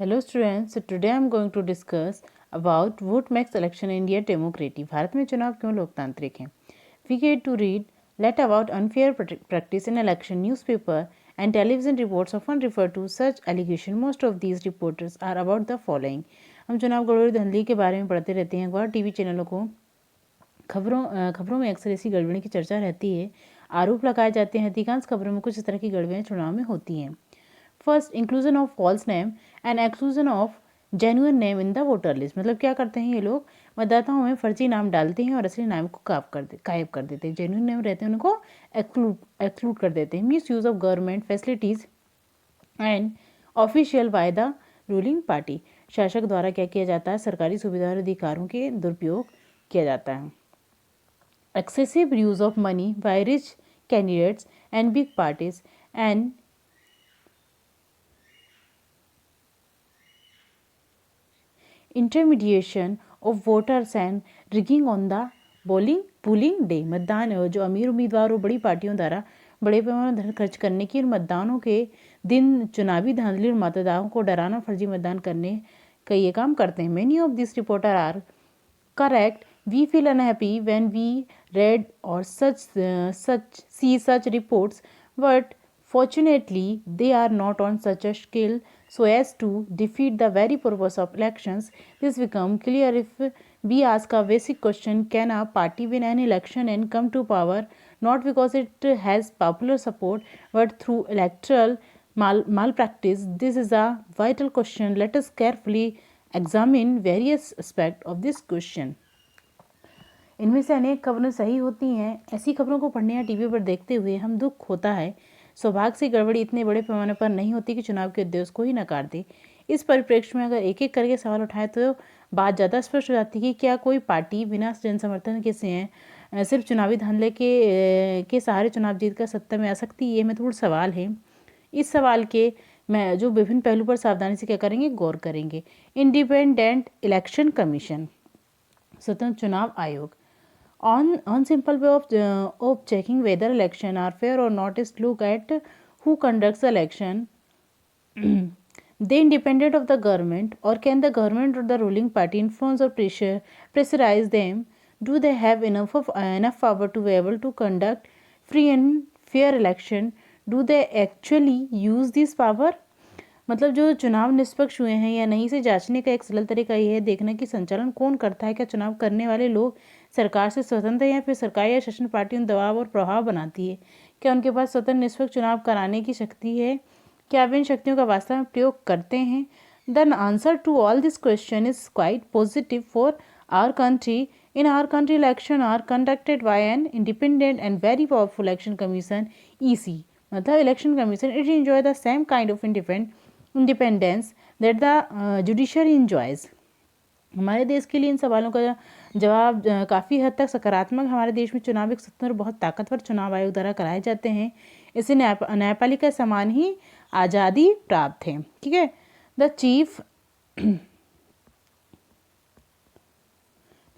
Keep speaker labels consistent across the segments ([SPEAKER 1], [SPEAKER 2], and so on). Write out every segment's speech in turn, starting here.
[SPEAKER 1] Hello students, so today I am going to discuss about vote makes election in India democratic. Bharat में चुनाव क्यों लोकतांत्रिक हैं? We get to read let about unfair practice in election. Newspaper and television reports often refer to such allegation. Most of these reporters are about the following. हम चुनाव गड़बड़ी धांधली के बारे में पढ़ते रहते हैं। अखबार टीवी चैनलों को खबरों में अक्सर ऐसी गड़बड़ी की चर्चा रहती है। आरोप लगाए जाते हैं। अधिकांश खबरों में कुछ इस तरह की गड़बड़ियाँ चुनाव में होती हैं। First, inclusion of false name and exclusion of genuine name in the voter list. मतलब क्या करते हैं ये लोग, मतदाताओं में फर्जी नाम डालते हैं और असली नाम को गायब कर देते हैं। जेन्युइन नेम रहते हैं उनको एक्सक्लूड कर देते हैं। Miss use of government facilities and official by the ruling party. शासक द्वारा क्या किया जाता है, सरकारी सुविधा और अधिकारों के दुरुपयोग किया जाता है। Excessive use of money by rich candidates and big parties and intermediation of voters and rigging on the polling day. मतदान जो अमीर उम्मीदवार और बड़ी पार्टियों द्वारा बड़े पैमाने पर धन खर्च करने की और मतदानों के दिन चुनावी धांधली और मतदाताओं को डराना, फर्जी मतदान करने का ये काम करते हैं। Many of this reporter are correct. We feel unhappy when we read or see such reports, but fortunately they are not on such a scale so as to defeat the very purpose of elections. This become clear if we ask a basic question: can a party win an election and come to power not because it has popular support but through electoral malpractice? This is a vital question. Let us carefully examine various aspects of this question. इनमें से अनेक खबरें सही होती हैं। ऐसी खबरों को पढ़ने या टीवी पर देखते हुए हम दुख होता है। सौभाग्य से गड़बड़ी इतने बड़े पैमाने पर नहीं होती कि चुनाव के उद्देश्य को ही नकार दे। इस परिप्रेक्ष्य में अगर एक एक करके सवाल उठाए तो बात ज़्यादा स्पष्ट हो जाती है कि क्या कोई पार्टी बिना जन समर्थन के सिर्फ चुनावी धांधले के सहारे चुनाव जीत कर सत्ता में आ सकती है। ये महत्वपूर्ण सवाल है। इस सवाल के मैं जो विभिन्न पहलू पर सावधानी से क्या करेंगे, गौर करेंगे। इंडिपेंडेंट इलेक्शन कमीशन, स्वतंत्र चुनाव आयोग, on simple way of checking whether election are fair or not is look at who conducts the election. They independent of the government, or can the government or the ruling party influence or pressurize them? Do they have enough power to be able to conduct free and fair election? Do they actually use this power? मतलब जो चुनाव निष्पक्ष हुए हैं या नहीं से जांचने का एक सरल तरीका यह है देखना कि संचालन कौन करता है। क्या चुनाव करने वाले लोग सरकार से स्वतंत्र हैं या फिर सरकार या शासन पार्टी उन दबाव और प्रभाव बनाती है? क्या उनके पास स्वतंत्र निष्पक्ष चुनाव कराने की शक्ति है? क्या वे इन शक्तियों का वास्तव में प्रयोग करते हैं? The answer to all this question is quite positive for our country. In our country, elections are conducted by an independent and very powerful election commission, EC. मतलब election commission it enjoy the same kind of independence that the judiciary enjoys. हमारे देश के लिए इन सवालों का जवाब काफ़ी हद तक सकारात्मक। हमारे देश में चुनाव एक स्वतंत्र बहुत ताकतवर चुनाव आयोग द्वारा कराए जाते हैं। इसे न्यायपालिका समान ही आज़ादी प्राप्त है। ठीक है। The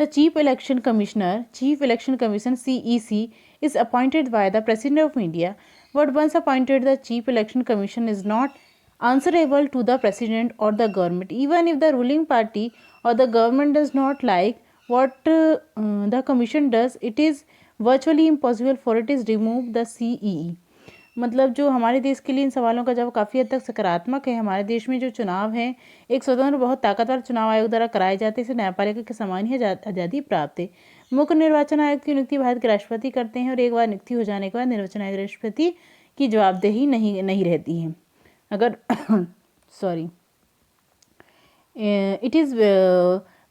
[SPEAKER 1] chief election commission CEC is appointed by the President of India, but once appointed the Chief Election Commission is not answerable to the President or the government. Even if the ruling party or the government does not like what the commission does, it is virtually impossible for it is remove the CEE. मतलब जो हमारे देश के लिए इन सवालों का जवाब काफ़ी हद तक सकारात्मक है। हमारे देश में जो चुनाव है एक स्वतंत्र बहुत ताकतवर चुनाव आयोग द्वारा कराए जाते हैं। इसे न्यायपालिका के समान ही आज़ादी प्राप्त है। मुख्य निर्वाचन आयोग की नियुक्ति भारत के राष्ट्रपति करते हैं और एक बार नियुक्ति हो जाने के बाद निर्वाचन आयोग राष्ट्रपति की जवाबदेही नहीं रहती है। अगर sorry it is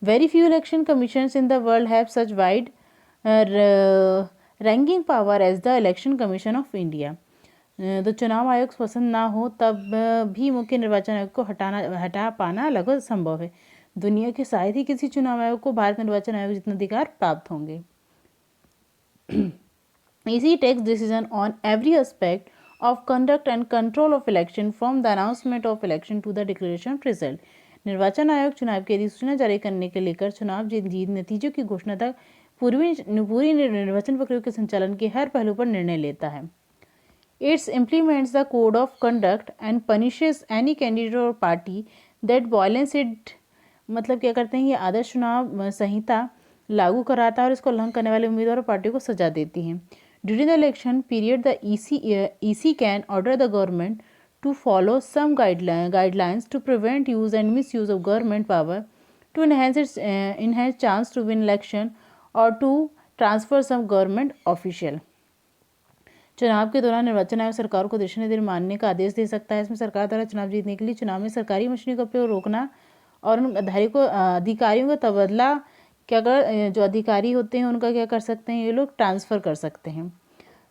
[SPEAKER 1] very few election commissions in the world have such wide ranking power as the election commission of India. तो चुनाव आयोग पसंद ना हो तब भी मुख्य निर्वाचन आयोग को हटा पाना लगभग संभव है। दुनिया के शायद ही किसी चुनाव आयोग को भारत निर्वाचन आयोग जितना अधिकार प्राप्त होंगे। EC takes decision on every aspect of conduct and control of election from the announcement of election to the declaration of result. निर्वाचन आयोग चुनाव की अधिसूचना जारी करने के लेकर चुनाव जीत नतीजों की घोषणा तक पूरी निर्वाचन प्रक्रिया के संचालन के हर पहलू पर निर्णय लेता है। It implements the code of conduct and punishes any candidate or party that violence it, मतलब क्या करते हैं, ये आदर्श चुनाव संहिता लागू कराता है और इसको उल्लंघन करने वाले उम्मीदवार और पार्टियों को सजा देती है। During the election period the EC can order the government to follow some guidelines to prevent use and misuse of government power, to enhance chance to win election, or to transfer some government official। चुनाव के दौरान निर्वाचन आयोग सरकार को दिशा निर्देश मानने का आदेश दे सकता है। इसमें सरकार द्वारा चुनाव जीतने के लिए चुनाव में सरकारी मशीनरी का उपयोग रोकना और उन अधिकारियों का तबादला क्या कर, जो अधिकारी होते हैं उनका क्या कर सकते हैं, ये लोग ट्रांसफ़र कर सकते हैं।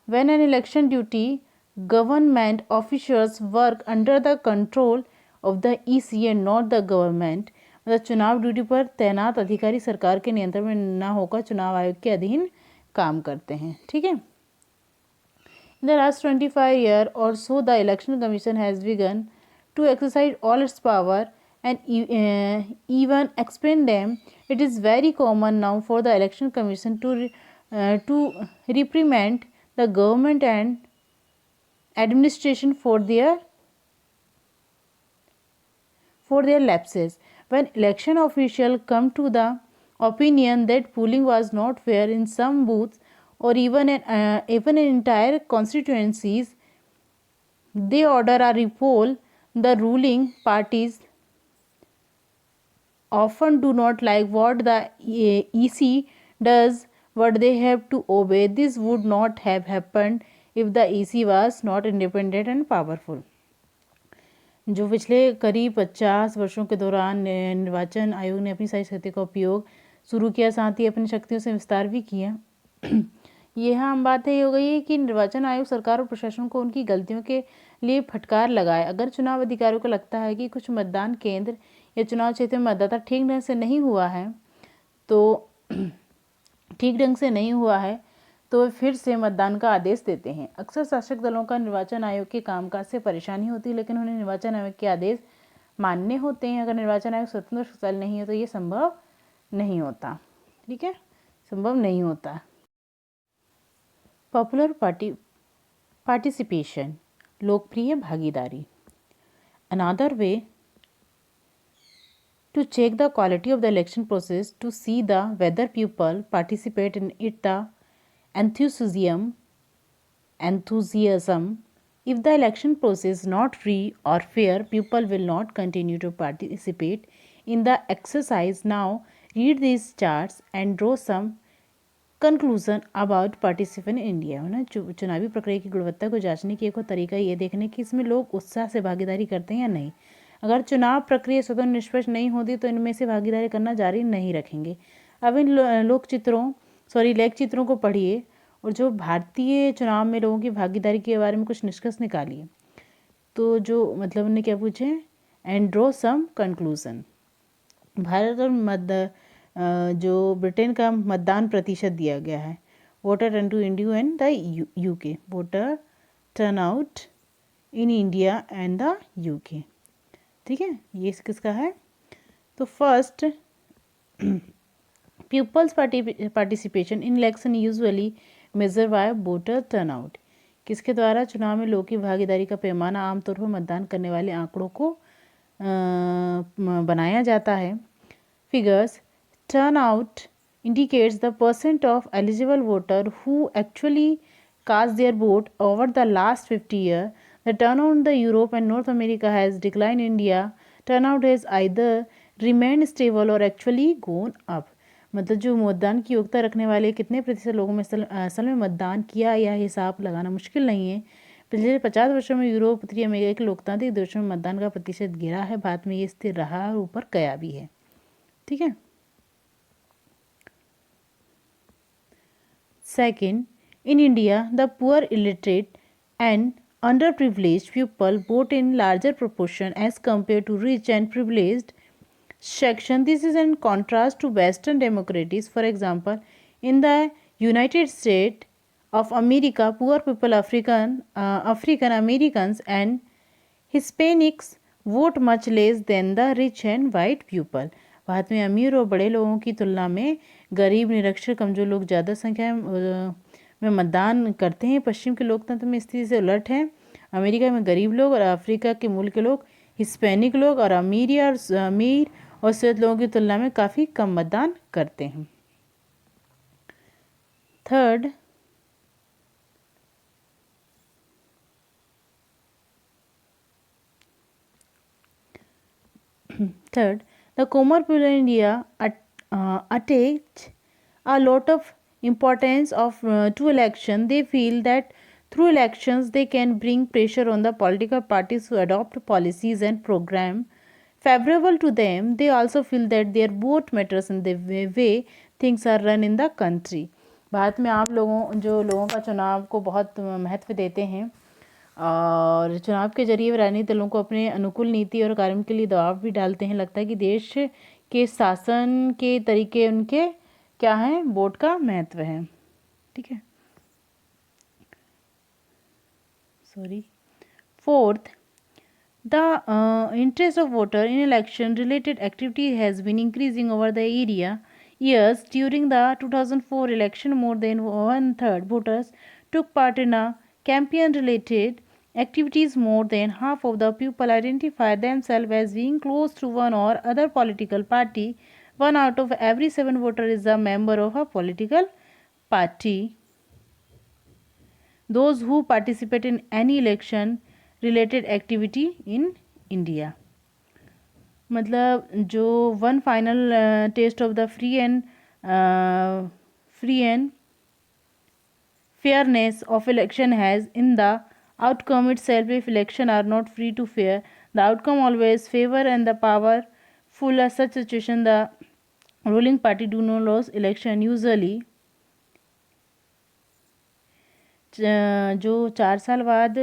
[SPEAKER 1] When an election duty government officials work under the control of the EC and not the government, मतलब चुनाव ड्यूटी पर तैनात अधिकारी सरकार के नियंत्रण में न होकर चुनाव आयोग के अधीन काम करते हैं। ठीक है। In the last 25 years or so, the Election Commission has begun to exercise all its power and even expand them. It is very common now for the Election Commission to reprimand the government and administration for their lapses. When election officials come to the opinion that polling was not fair in some booths or even in entire constituencies, they order a repoll. The ruling parties often do not like what the EC does, but they have to obey. This would not have happened if the EC was not independent and powerful। जो पिछले करीब 50 वर्षों के दौरान निर्वाचन आयोग ने अपनी सारी शक्ति का उपयोग शुरू किया, साथ ही अपनी शक्तियों से विस्तार भी किया। यह आम बात है, ये हो गई है कि निर्वाचन आयोग सरकार और प्रशासन को उनकी गलतियों के लिए फटकार लगाए। अगर चुनाव अधिकारियों को लगता है कि कुछ मतदान केंद्र या चुनाव क्षेत्र में मतदाता ठीक ढंग से नहीं हुआ है तो फिर से मतदान का आदेश देते हैं। अक्सर शासक दलों का निर्वाचन आयोग के कामकाज से परेशानी होती है, लेकिन उन्हें निर्वाचन आयोग के आदेश मानने होते हैं। अगर निर्वाचन आयोग स्वतंत्र शक्तिशाली नहीं है तो ये संभव नहीं होता। ठीक है, संभव नहीं होता। पॉपुलर पार्टिसिपेशन, लोकप्रिय भागीदारी। Another way to check the quality of the election process, to see the whether people participate in it the enthusiasm. If the election process is not free or fair, people will not continue to participate in the exercise. Now read these charts and draw some conclusion about participation in India। ना चुनावी प्रक्रिया की गुणवत्ता को जांचने की एक और तरीका ये देखने कि इसमें लोग उत्साह से भागीदारी करते हैं या नहीं। अगर चुनाव प्रक्रिया स्वतंत्र निष्पक्ष नहीं होती तो इनमें से भागीदारी करना जारी नहीं रखेंगे। अब इन लेख चित्रों को पढ़िए और जो भारतीय चुनाव में लोगों की भागीदारी के बारे में कुछ निष्कर्ष निकालिए। तो जो मतलब उन्होंने क्या पूछे, and draw some conclusion. Bharat और जो ब्रिटेन का मतदान प्रतिशत दिया गया है। Voter turn to India and the UK, voter turn out in India and the UK. ठीक है, ये किसका है? तो first, people's participation in election usually measure by voter turnout. किसके द्वारा चुनाव में लोगों की भागीदारी का पैमाना आमतौर पर मतदान करने वाले आंकड़ों को बनाया जाता है। Figures, turnout indicates the percent of eligible voter who actually cast their vote over the last 50 years. The turnout in the Europe and North America has declined. India turnout has either remained stable or actually gone up। मतलब जो मतदान की योग्यता रखने वाले कितने प्रतिशत लोगों में असल में मतदान किया, यह हिसाब लगाना मुश्किल नहीं है। पिछले 50 वर्षों में यूरोप, उत्तरी अमेरिका के लोकतांत्रिक देशों में मतदान का प्रतिशत गिरा है, भारत में ये स्थिर रहा और ऊपर गया भी है। ठीक है। Second, in India the poor, illiterate and underprivileged people vote in larger proportion as compared to rich and privileged section. This is in contrast to Western democracies. For example, in the United States of America, poor people, African Americans and Hispanics vote much less than the rich and white people। Bharat में अमीर और बड़े लोगों की तुलना में गरीब, निरक्षर, कमजोर लोग ज़्यादा संख्या में मतदान करते हैं। पश्चिम के लोकतंत्र में स्थिति से उलट है। अमेरिका में गरीब लोग और अफ्रीका के मूल के लोग, हिस्पैनिक लोग और अमीर और सैयद लोगों की तुलना में काफ़ी कम मतदान करते हैं। Third, the Comer people in India attach a lot of importance to election. They feel that through elections they can bring pressure on the political parties to adopt policies and program favorable to them. They also feel that their vote matters in the way things are run in the country. Bharat में आप लोगों का चुनाव को बहुत महत्व देते हैं और चुनाव के जरिए राजनीतिक दलों को अपने अनुकूल नीति और कार्यों के लिए दबाव भी डालते हैं। लगता है कि देश के शासन के तरीके उनके क्या हैं, वोट का महत्व है। ठीक है, Fourth, the interest of voter in election related activity has been increasing over the years. During the 2004 election, more than 1/3 voters took part in a campaign related activities. More than half of the people identify themselves as being close to one or other political party. 1 out of every 7 voters is a member of a political party. Those who participate in any election related activity in India. मतलब जो one final test of the free and fairness of election has in the outcome itself. If election are not free to fair, the outcome always favor and the powerful. As such situation, the ruling party do not lose election usually. जो 4 साल बाद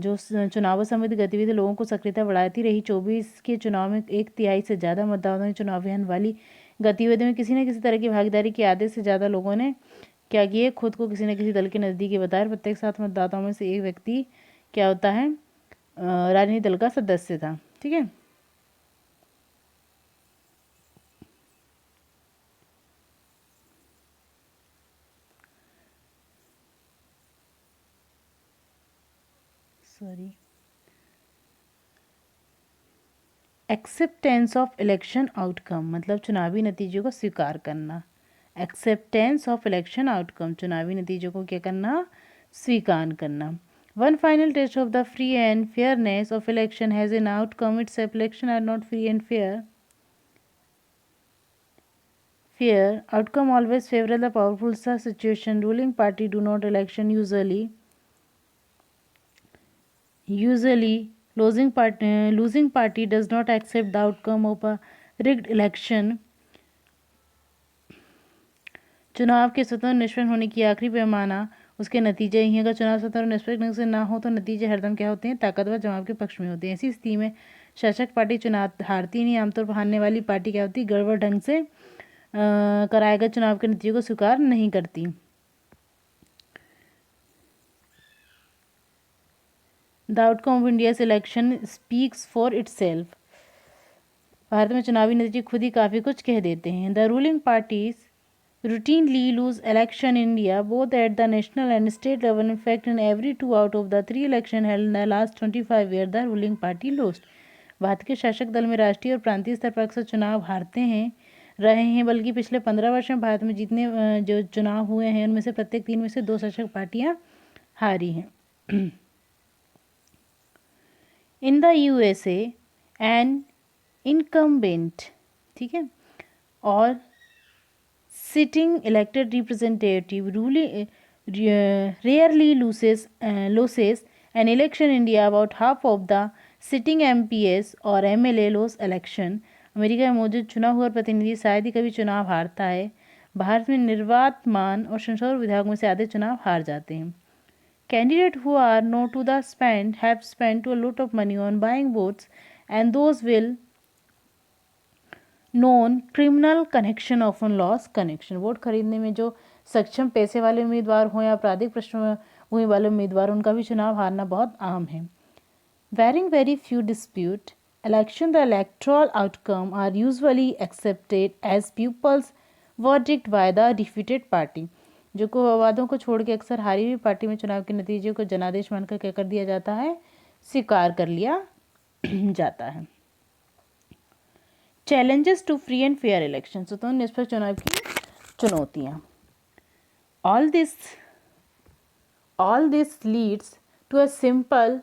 [SPEAKER 1] जो चुनाव संबंधी गतिविधि लोगों को सक्रियता बढ़ाती रही। 24 के चुनाव में 1/3 से ज़्यादा मतदाताओं ने चुनाव अभियान वाली गतिविधियों में किसी न किसी तरह की भागीदारी की। आधे से ज़्यादा लोगों ने क्या किए, खुद को किसी न किसी दल के नज़दीकी बताया। प्रत्येक 7 मतदाताओं में से एक व्यक्ति क्या होता है, राजनीतिक दल का सदस्य था। ठीक है, एक्सेप्टेंस ऑफ इलेक्शन आउटकम मतलब चुनावी नतीजों को स्वीकार करना। एक्सेप्टेंस ऑफ इलेक्शन आउटकम चुनावी नतीजों को क्या करना, स्वीकार करना। One final test of the free and fairness of election has an outcome its election are not free and fair outcome always favor the powerful situation. Ruling party do not election usually losing party does not accept the outcome of a rigged election. चुनाव के स्वतंत्र निष्पक्ष होने की आखिरी पैमाना उसके नतीजे ही। अगर चुनाव स्वतंत्र और निष्पक्ष ढंग से ना हो तो नतीजे हरदम क्या होते हैं, ताकतवर जमाव के पक्ष में होते हैं। ऐसी स्थिति में शासक पार्टी चुनाव हारती नहीं, आमतौर पर हारने वाली पार्टी क्या होती है, गड़बड़ ढंग से कराए गए चुनाव के नतीजे को स्वीकार नहीं करती। The outcome of India's election speaks for itself Bharat में चुनावी नतीजे खुद ही काफ़ी कुछ कह देते हैं। The ruling parties routinely lose election in India, both at the national and state level. In fact, in every 2 out of the 3 election held in the last 25 years, the ruling party lost. Bharat के शासक दल में राष्ट्रीय और प्रांतीय स्तर पर अक्सर चुनाव हारते रहे हैं, बल्कि पिछले 15 वर्ष में भारत में जितने जो चुनाव हुए हैं उनमें से प्रत्येक 3 में से 2 शासक पार्टियां हारी हैं। In the USA an incumbent, ठीक है, और sitting elected representative rarely loses an election. In India, about half of the sitting MPs और MLA lose election. अमेरिका में मौजूद चुना हुआ प्रतिनिधि शायद ही कभी चुनाव हारता है। भारत में निर्वातमान और संसद विधायकों में से आधे चुनाव हार जाते हैं। Candidates who are known to the have spent a lot of money on buying votes, and those will non criminal connection often loss connection. Vote खरीदने में जो सक्षम पैसे वाले उम्मीदवार हों या आपराधिक पृष्ठभूमि वाले उम्मीदवार, उनका भी चुनाव हारना बहुत आम है। Barring very few dispute election the electoral outcome are usually accepted as people's verdict by the defeated party. जो को वादों को छोड़ के अक्सर हारी हुई पार्टी में चुनाव के नतीजे को जनादेश मानकर क्या कर दिया जाता है, स्वीकार कर लिया जाता है। Challenges to free and fair election, तो निष्पक्ष चुनाव की चुनौतियाँ। All this leads to a simple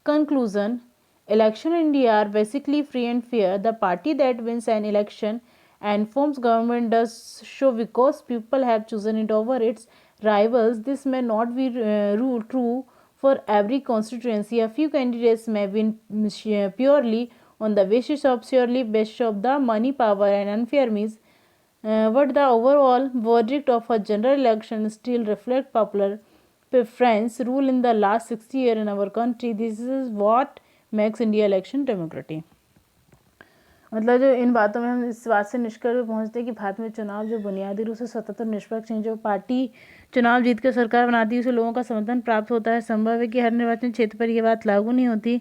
[SPEAKER 1] conclusion. Election in India are basically free and fair. The party that wins an election and forms government does so because people have chosen it over its rivals. This may not be true for every constituency. A few candidates may win purely on the basis of the money, power, and unfair means. But the overall verdict of a general election still reflects popular preference rule in the last 60 years in our country. This is what makes India election democratic. मतलब जो इन बातों में हम इस बात से निष्कर्ष पे पहुँचते हैं कि भारत में चुनाव जो बुनियादी रूप से स्वतंत्र निष्पक्ष हैं, जो पार्टी चुनाव जीत कर सरकार बनाती है उसे लोगों का समर्थन प्राप्त होता है। संभव है कि हर निर्वाचन क्षेत्र पर यह बात लागू नहीं होती,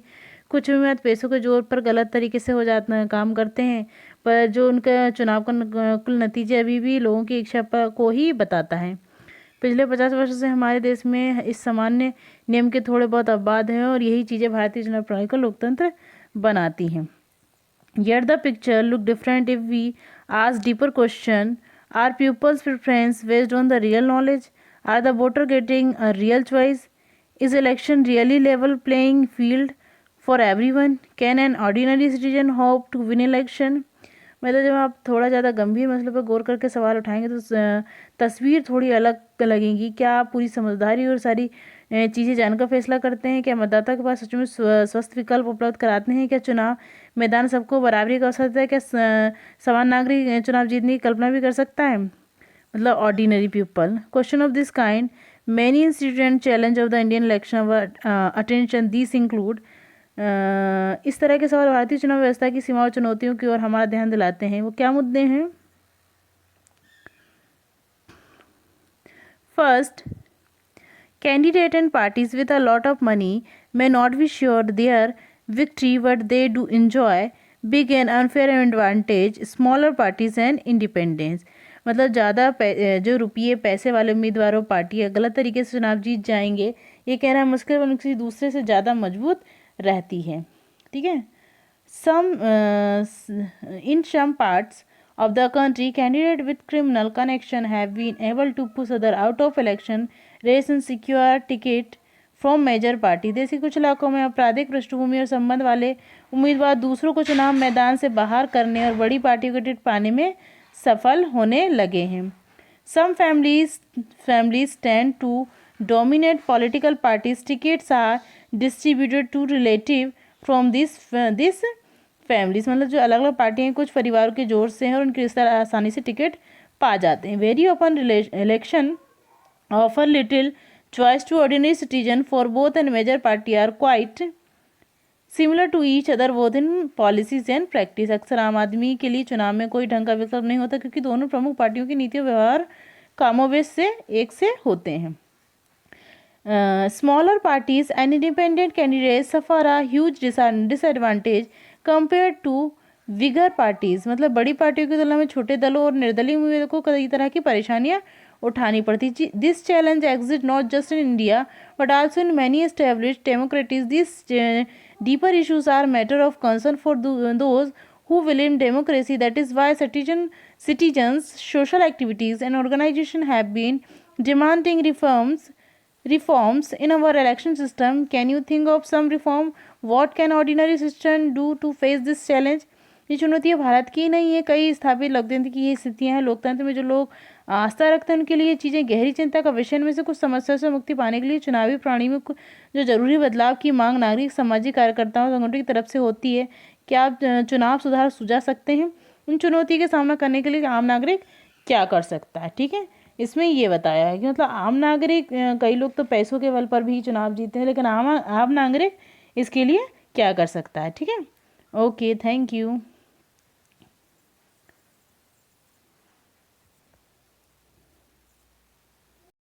[SPEAKER 1] कुछ भी मत पैसों के जोर पर गलत तरीके से हो जाता काम करते हैं, पर जो उनका चुनाव का कुल नतीजे अभी भी लोगों की इच्छा को ही बताता है। पिछले 50 वर्ष से हमारे देश में इस सामान्य नियम के थोड़े बहुत अपवाद हैं और यही चीज़ें भारतीय चुनाव प्रणाली को लोकतंत्र बनाती हैं। Yet the picture look different if we ask deeper question. Are pupils' preference based on the real knowledge? Are the voter getting a real choice? Is election really level playing field for everyone? Can an ordinary citizen hope to win election? मतलब जब आप थोड़ा ज़्यादा गंभीर मसलों पर गौर करके सवाल उठाएंगे तो तस्वीर थोड़ी अलग लगेगी। क्या आप पूरी समझदारी और सारी चीज़ें जानकर फैसला करते हैं? क्या मतदाता के पास सच में स्वस्थ विकल्प उपलब्ध कराते हैं? क्या चुनाव मैदान सबको बराबरी का अवसर देता है? क्या समान नागरिक चुनाव जीतने की कल्पना भी कर सकता है? मतलब ordinary people. Question of this kind many institute challenge of the Indian election attention this include. इस तरह के सवाल भारतीय चुनाव व्यवस्था की सीमाओं चुनौतियों की ओर हमारा ध्यान दिलाते हैं। वो क्या मुद्दे हैं? First, candidate and parties with a lot of money may not be sure their victory, but they do enjoy big and unfair advantage. Smaller parties and independents, मतलब ज़्यादा जो रुपये पैसे वाले उम्मीदवारों पार्टियाँ गलत तरीके से चुनाव जीत जाएंगे, ये कहना मुश्किल, पर किसी दूसरे से ज़्यादा मजबूत रहती है। ठीक है। In some parts of the country, candidates with criminal connection have been able to push others out of election race and secure ticket from major party. देश के कुछ इलाकों में आपराधिक पृष्ठभूमि और संबंध वाले उम्मीदवार दूसरों को चुनाव मैदान से बाहर करने और बड़ी पार्टियों के टिकट पाने में सफल होने लगे हैं। Some families tend to dominate political parties. Tickets are distributed to relative from this families, मतलब जो अलग अलग पार्टियां कुछ परिवारों के जोर से हैं और उनके रिश्तेदार आसानी से टिकट पा जाते हैं। Very open election offer little choice to ordinary citizen, for both and major party are quite similar to each other both in policies and practice. अक्सर आम आदमी के लिए चुनाव में कोई ढंग का विकल्प नहीं होता क्योंकि दोनों प्रमुख पार्टियों की नीतियों व्यवहार कामोवेश से एक से होते हैं। Smaller parties and independent candidates suffer a huge disadvantage compared to bigger parties. मतलब बड़ी पार्टियों की तुलना में छोटे दलों और निर्दलीय उम्मीदवारों को कई तरह की परेशानियां उठानी पड़ती। This challenge exist not just in India but also in many established democracies. This deeper issues are matter of concern for those who will in democracy. That is why citizens, social activities and organization have been demanding reforms in our election system. Can you think of some reform? What can ordinary citizen do to face this challenge? ये चुनौतियाँ भारत की नहीं है, कई स्थापित लोकतंत्र की ये स्थितियाँ हैं। लोकतंत्र में जो लोग आस्था रखते हैं उनके लिए चीज़ें गहरी चिंता का विषय में से कुछ समस्या से मुक्ति पाने के लिए चुनावी प्रणाली में जो जरूरी बदलाव की मांग नागरिक सामाजिक कार्यकर्ताओं संगठनों की तरफ से होती है। क्या आप चुनाव सुधार सुझा सकते हैं? उन चुनौती का सामना करने के लिए आम नागरिक क्या कर सकता है? ठीक है, इसमें ये बताया है कि मतलब आम नागरिक, कई लोग तो पैसों के बल पर भी चुनाव जीते हैं, लेकिन आम नागरिक इसके लिए क्या कर सकता है? ठीक है, ओके, थैंक यू।